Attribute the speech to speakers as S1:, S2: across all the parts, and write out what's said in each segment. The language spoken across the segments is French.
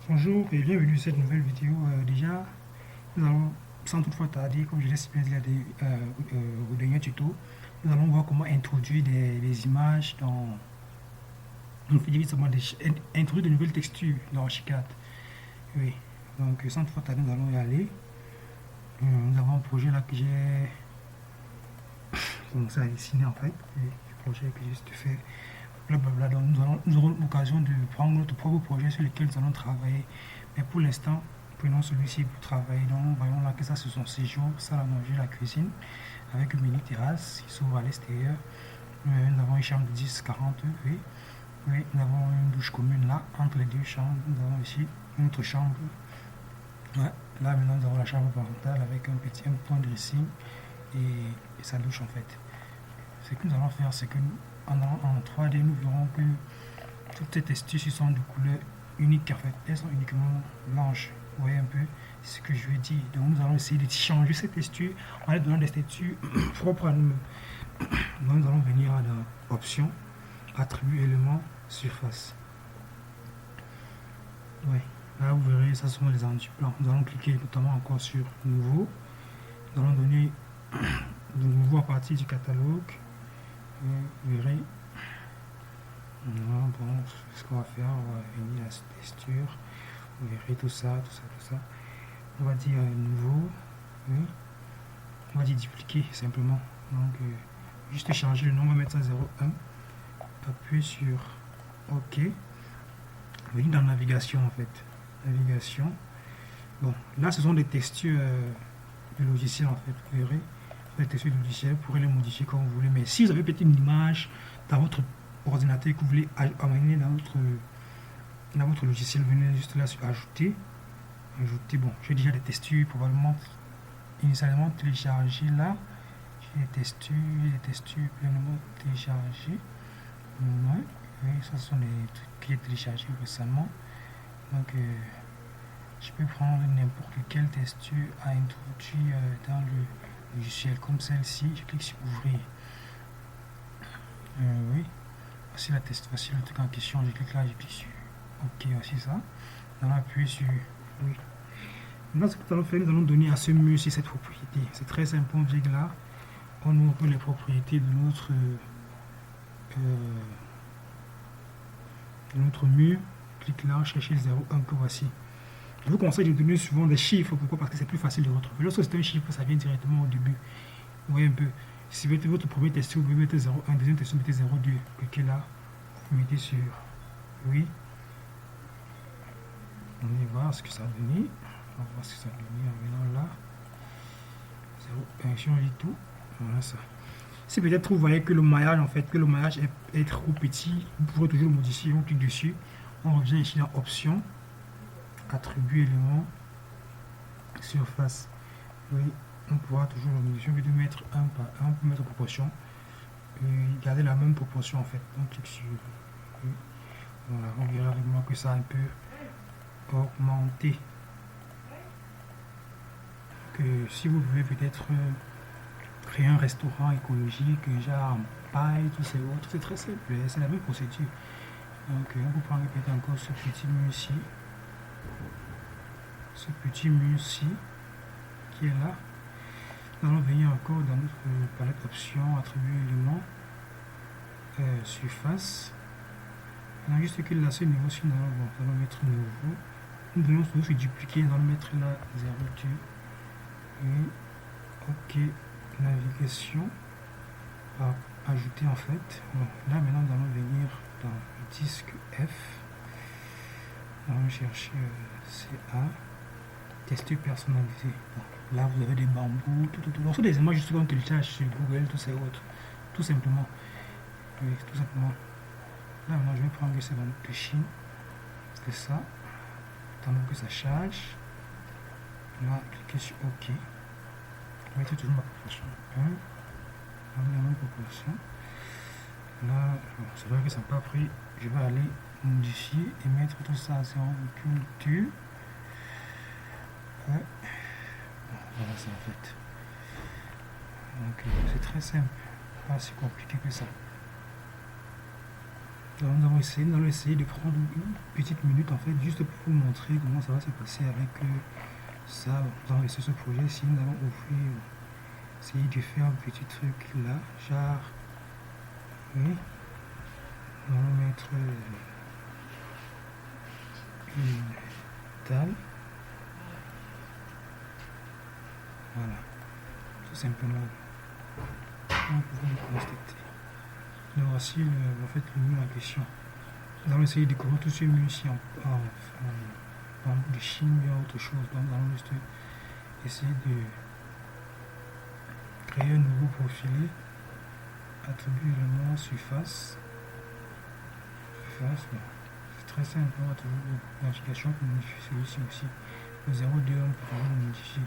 S1: Bonjour et bienvenue à cette nouvelle vidéo. Déjà, nous allons, sans toutefois tarder, comme je l'ai si bien dit au dernier tuto, nous allons voir comment introduire des images dans, on fait directement introduire de nouvelles textures dans Archicad. Oui, donc sans toutefois tarder, nous allons y aller. Nous avons un projet là que j'ai commencé à dessiner en fait, un projet que j'ai juste fait. Blablabla. Donc nous aurons l'occasion de prendre notre propre projet sur lequel nous allons travailler. Mais pour l'instant, prenons celui-ci pour travailler. Donc voyons là que ça c'est son séjour, salle à manger, la cuisine, avec une mini terrasse qui s'ouvre à l'extérieur. Nous avons une chambre de 10-40, oui. Oui, nous avons une douche commune là, entre les deux chambres. Nous avons ici une autre chambre. Ouais. Là maintenant nous avons la chambre parentale avec un point de dressing et sa douche en fait. Ce que nous allons faire, c'est que en 3D, nous verrons que toutes ces textures sont de couleur unique en fait. Elles sont uniquement blanches. Vous voyez un peu ce que je veux dire. Donc nous allons essayer de changer ces textures en les donnant des textures propres à nous-mêmes. Donc nous allons venir dans Options, Attributs, Éléments, Surface. Ouais. Là vous verrez, ça sont les endus plans. Nous allons cliquer notamment encore sur Nouveau. Nous allons donner de nouveau à partir du catalogue. Vous verrez. Non, bon, ce qu'on va faire, on va venir à cette texture, vous verrez tout ça. On va dire nouveau, oui. On va dire dupliquer simplement. Donc, juste changer le nom, on va mettre ça 01. Appuyer sur OK. Venir dans navigation en fait. Navigation. Bon, là ce sont des textures de logiciel en fait, vous verrez. Les textures de logiciel, vous pourrez les modifier comme vous voulez. Mais si vous avez peut-être une image dans votre ordinateur que vous voulez amener dans votre logiciel, venez juste là sur ajouter. Bon, j'ai déjà des textures probablement initialement téléchargées là. J'ai des textures pleinement téléchargées. Ouais, oui, ça sont des trucs que j'ai téléchargés récemment. Donc, je peux prendre n'importe quelle texture à introduire dans le logiciel comme celle-ci. Je clique sur ouvrir. Oui. Voici le truc en question, je clique là, je clique sur OK, voici ça. Nous allons appuyer sur oui. Maintenant, ce que nous allons faire, nous allons donner à ce mur ici cette propriété. C'est très simple, on vient là, on ouvre les propriétés de notre mur, clique là, chercher 01 que voici. Je vous conseille de donner souvent des chiffres, pourquoi? Parce que c'est plus facile de retrouver. Lorsque c'est un chiffre, ça vient directement au début. Vous voyez un peu. Si vous mettez votre premier texture, vous pouvez mettre 01, deuxième texture, vous mettez 02. Cliquez là, vous mettez sur oui. On va voir ce que ça a donné. On va voir ce que ça a donné en venant là. 01, change tout. Voilà ça. Si peut-être vous voyez que le maillage, en fait, que le maillage est trop petit, vous pouvez toujours le modifier. On clique dessus. On revient ici dans Options, Attributs, Éléments, Surface. Oui. On pourra toujours le modifier. On veut mettre 1 par 1, on peut mettre proportion. Et garder la même proportion en fait. On clique sur. Oui. Voilà, on verra avec moi que ça a un peu augmenté. Que si vous voulez peut-être créer un restaurant écologique, genre en paille, tout ces autres, c'est très simple, c'est la même procédure. Donc on peut prendre peut-être encore ce petit mur ici. Ce petit mur ici qui est là. Nous allons venir encore dans notre palette options, attributs, éléments, surface. On a juste que là, ce niveau ci, nous allons mettre nouveau. Nous allons toujours dupliquer, nous allons mettre là 02. Et OK, navigation. Ajouter en fait. Bon, là maintenant, nous allons venir dans le disque F. Nous allons chercher CA. Texture personnalisée. Bon. Là, vous avez des bambous, tout. Ce sont des images juste qu'on télécharge sur Google, tout ces autres. Tout simplement. Oui, tout simplement. Là, maintenant, je vais prendre ce bambou de Chine. C'est ça. Attendons que ça charge. Là, cliquez sur OK. Je vais mettre toujours ma proportion 1. On va mettre ma proportion. Là, c'est vrai que ça n'a pas pris. Je vais aller modifier et mettre tout ça à 0,2. Ouais. Voilà ça en fait. Donc c'est très simple, pas si compliqué que ça. Nous allons essayer de prendre une petite minute en fait, juste pour vous montrer comment ça va se passer avec ça. Nous allons laisser ce projet. Si nous allons ouvrir, essayer de faire un petit truc là, genre, oui, nous allons mettre une dalle. Voilà, tout simplement. Nous pouvons le constater. Donc voici en fait, le mur en question. Nous allons essayer de décorer tout ce mur ici en de Chine ou autre chose. Donc nous allons juste essayer de créer un nouveau profil. Attribuer élément surface. Surface, c'est très simple. On va trouver une modification pour modifier celui-ci aussi. Le 0,2 on peut le modifier.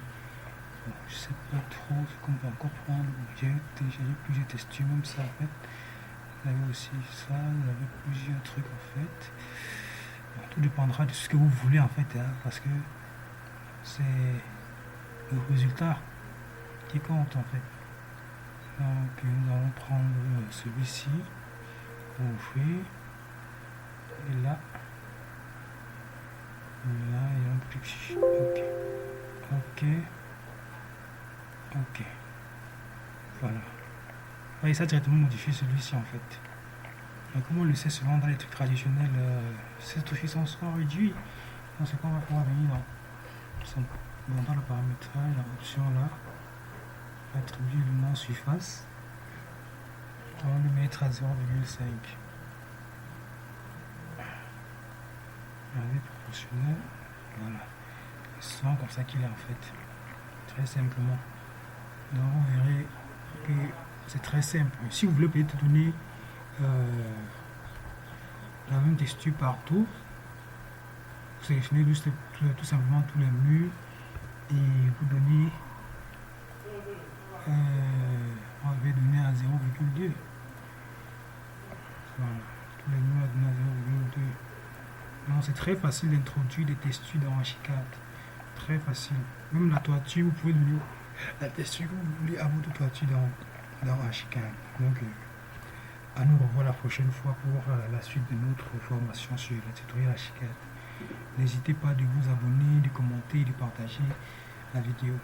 S1: Bon, je sais pas trop ce qu'on va encore prendre. J'ai téléchargé plusieurs textures, même ça en fait. Vous avez aussi ça, vous avez plusieurs trucs en fait. Bon, tout dépendra de ce que vous voulez en fait, hein, parce que c'est le résultat qui compte en fait. Donc nous allons prendre celui-ci, ouvrir, et là, et on clique. Ok. Voilà. Et ça directement modifier celui-ci en fait. Mais comme on le sait souvent dans les trucs traditionnels, ces trucs sont souvent réduits. Donc c'est qu'on va pouvoir venir dans le paramétrage, la option là, attribuer le nom surface. On va le mettre à 0,5. Avec proportionnel, voilà. C'est souvent comme ça qu'il est en fait. Très simplement. Donc vous verrez que c'est très simple. Si vous voulez peut-être donner la même texture partout, vous sélectionnez juste tout simplement tous les murs et vous donnez on va donner à 0,2. Voilà, tous les murs à donner à 0,2. Donc c'est très facile d'introduire des textures dans Archicad. Très facile. Même la toiture, vous pouvez donner la texture que vous voulez à votre toiture dans Archicad. Donc à nous revoir la prochaine fois pour la suite de notre formation sur le tutoriel Archicad. N'hésitez pas de vous abonner, de commenter et de partager la vidéo.